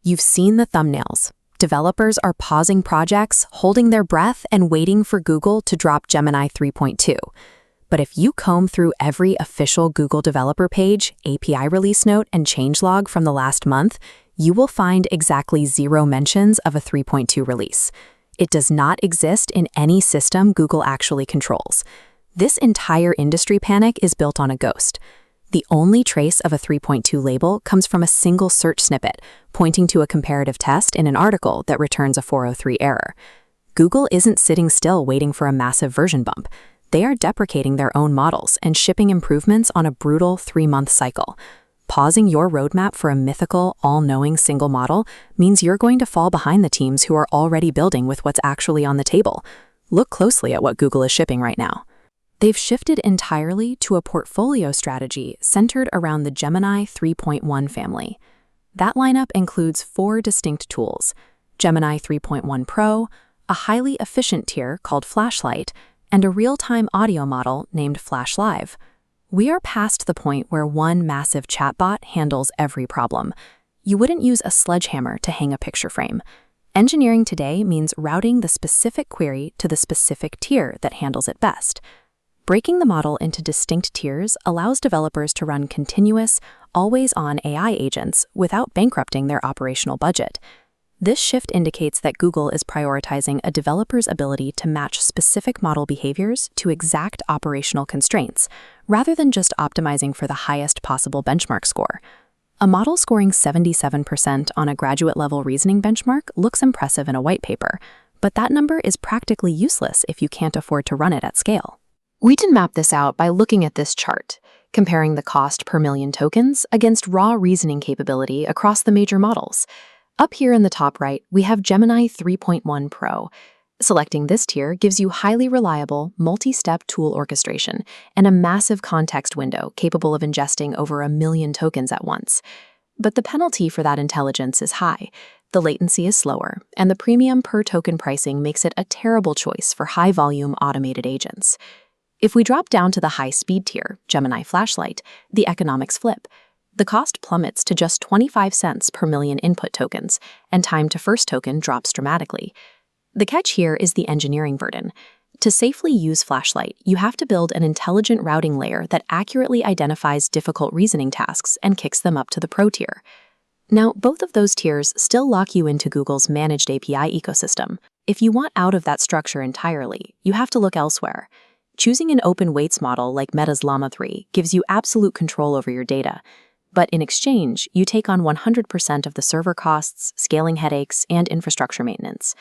You've seen the thumbnails. Developers are pausing projects, holding their breath, and waiting for Google to drop Gemini 3.2. But if you comb through every official Google developer page, API release note, and changelog from the last month, you will find exactly 0 mentions of a 3.2 release. It does not exist in any system Google actually controls. This entire industry panic is built on a ghost. The only trace of a 3.2 label comes from a single search snippet, pointing to a comparative test in an article that returns a 403 error. Google isn't sitting still waiting for a massive version bump. They are deprecating their own models and shipping improvements on a brutal 3-month cycle. Pausing your roadmap for a mythical, all-knowing single model means you're going to fall behind the teams who are already building with what's actually on the table. Look closely at what Google is shipping right now. They've shifted entirely to a portfolio strategy centered around the Gemini 3.1 family. That lineup includes 4 distinct tools: Gemini 3.1 Pro, a highly efficient tier called Flashlight, and a real-time audio model named Flash Live. We are past the point where one massive chatbot handles every problem. You wouldn't use a sledgehammer to hang a picture frame. Engineering today means routing the specific query to the specific tier that handles it best. Breaking the model into distinct tiers allows developers to run continuous, always-on AI agents without bankrupting their operational budget. This shift indicates that Google is prioritizing a developer's ability to match specific model behaviors to exact operational constraints, rather than just optimizing for the highest possible benchmark score. A model scoring 77% on a graduate-level reasoning benchmark looks impressive in a white paper, but that number is practically useless if you can't afford to run it at scale. We can map this out by looking at this chart, comparing the cost per million tokens against raw reasoning capability across the major models. Up here in the top right, we have Gemini 3.1 Pro. Selecting this tier gives you highly reliable, multi-step tool orchestration and a massive context window capable of ingesting over 1 million tokens at once. But the penalty for that intelligence is high. The latency is slower, and the premium per token pricing makes it a terrible choice for high-volume automated agents. If we drop down to the high-speed tier, Gemini Flashlight, the economics flip. The cost plummets to just 25 cents per million input tokens, and time to first token drops dramatically. The catch here is the engineering burden. To safely use Flashlight, you have to build an intelligent routing layer that accurately identifies difficult reasoning tasks and kicks them up to the Pro tier. Now, both of those tiers still lock you into Google's managed API ecosystem. If you want out of that structure entirely, you have to look elsewhere. Choosing an open weights model like Meta's Llama 3 gives you absolute control over your data. But in exchange, you take on 100% of the server costs, scaling headaches, and infrastructure maintenance.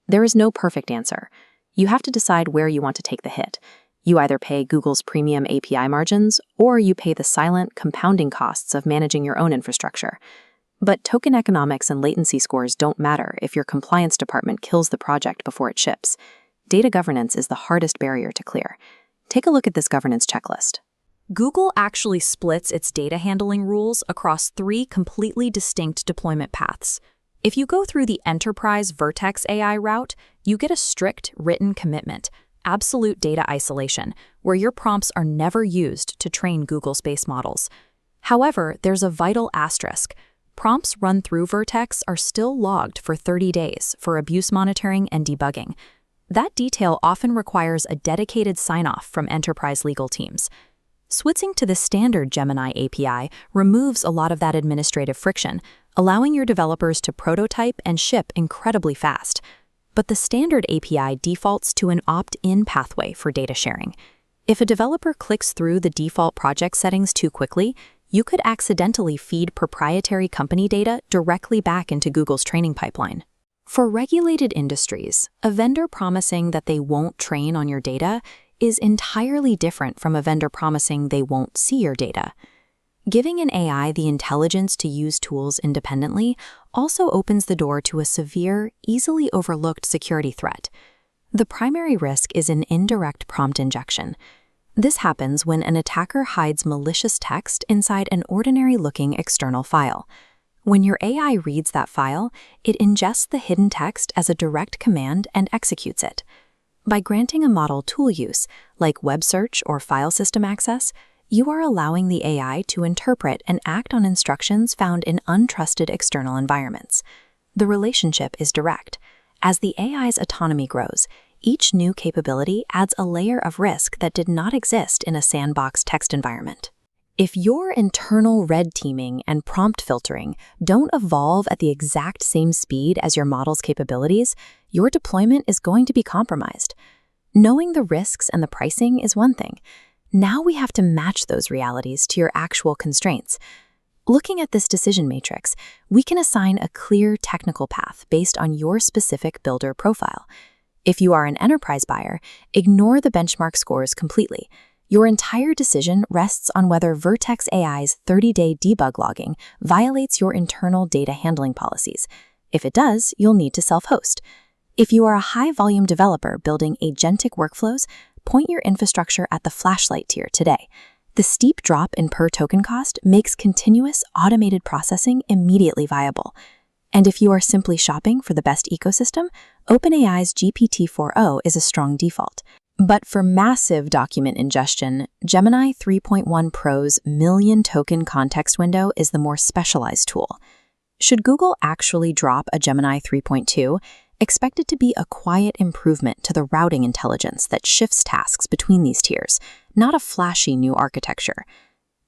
There is no perfect answer. You have to decide where you want to take the hit. You either pay Google's premium API margins, or you pay the silent, compounding costs of managing your own infrastructure. But token economics and latency scores don't matter if your compliance department kills the project before it ships. Data governance is the hardest barrier to clear. Take a look at this governance checklist. Google actually splits its data handling rules across 3 completely distinct deployment paths. If you go through the Enterprise Vertex AI route, you get a strict written commitment, absolute data isolation, where your prompts are never used to train Google-based models. However, there's a vital asterisk. Prompts run through Vertex are still logged for 30 days for abuse monitoring and debugging. That detail often requires a dedicated sign-off from enterprise legal teams. Switching to the standard Gemini API removes a lot of that administrative friction, allowing your developers to prototype and ship incredibly fast. But the standard API defaults to an opt-in pathway for data sharing. If a developer clicks through the default project settings too quickly, you could accidentally feed proprietary company data directly back into Google's training pipeline. For regulated industries, a vendor promising that they won't train on your data is entirely different from a vendor promising they won't see your data. Giving an AI the intelligence to use tools independently also opens the door to a severe, easily overlooked security threat. The primary risk is an indirect prompt injection. This happens when an attacker hides malicious text inside an ordinary-looking external file. When your AI reads that file, it ingests the hidden text as a direct command and executes it. By granting a model tool use, like web search or file system access, you are allowing the AI to interpret and act on instructions found in untrusted external environments. The relationship is direct. As the AI's autonomy grows, each new capability adds a layer of risk that did not exist in a sandbox text environment. If your internal red teaming and prompt filtering don't evolve at the exact same speed as your model's capabilities, your deployment is going to be compromised. Knowing the risks and the pricing is one thing. Now we have to match those realities to your actual constraints. Looking at this decision matrix, we can assign a clear technical path based on your specific builder profile. If you are an enterprise buyer, ignore the benchmark scores completely. Your entire decision rests on whether Vertex AI's 30-day debug logging violates your internal data handling policies. If it does, you'll need to self-host. If you are a high-volume developer building agentic workflows, point your infrastructure at the flashlight tier today. The steep drop in per-token cost makes continuous, automated processing immediately viable. And if you are simply shopping for the best ecosystem, OpenAI's GPT-4o is a strong default. But for massive document ingestion, Gemini 3.1 Pro's million-token context window is the more specialized tool. Should Google actually drop a Gemini 3.2, expect it to be a quiet improvement to the routing intelligence that shifts tasks between these tiers, not a flashy new architecture.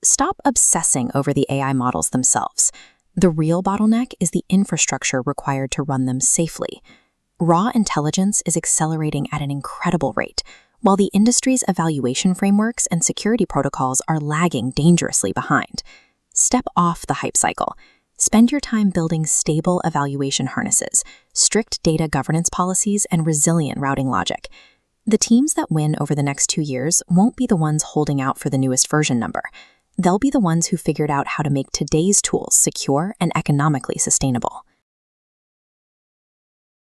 Stop obsessing over the AI models themselves. The real bottleneck is the infrastructure required to run them safely. Raw intelligence is accelerating at an incredible rate, while the industry's evaluation frameworks and security protocols are lagging dangerously behind. Step off the hype cycle. Spend your time building stable evaluation harnesses, strict data governance policies, and resilient routing logic. The teams that win over the next 2 years won't be the ones holding out for the newest version number. They'll be the ones who figured out how to make today's tools secure and economically sustainable.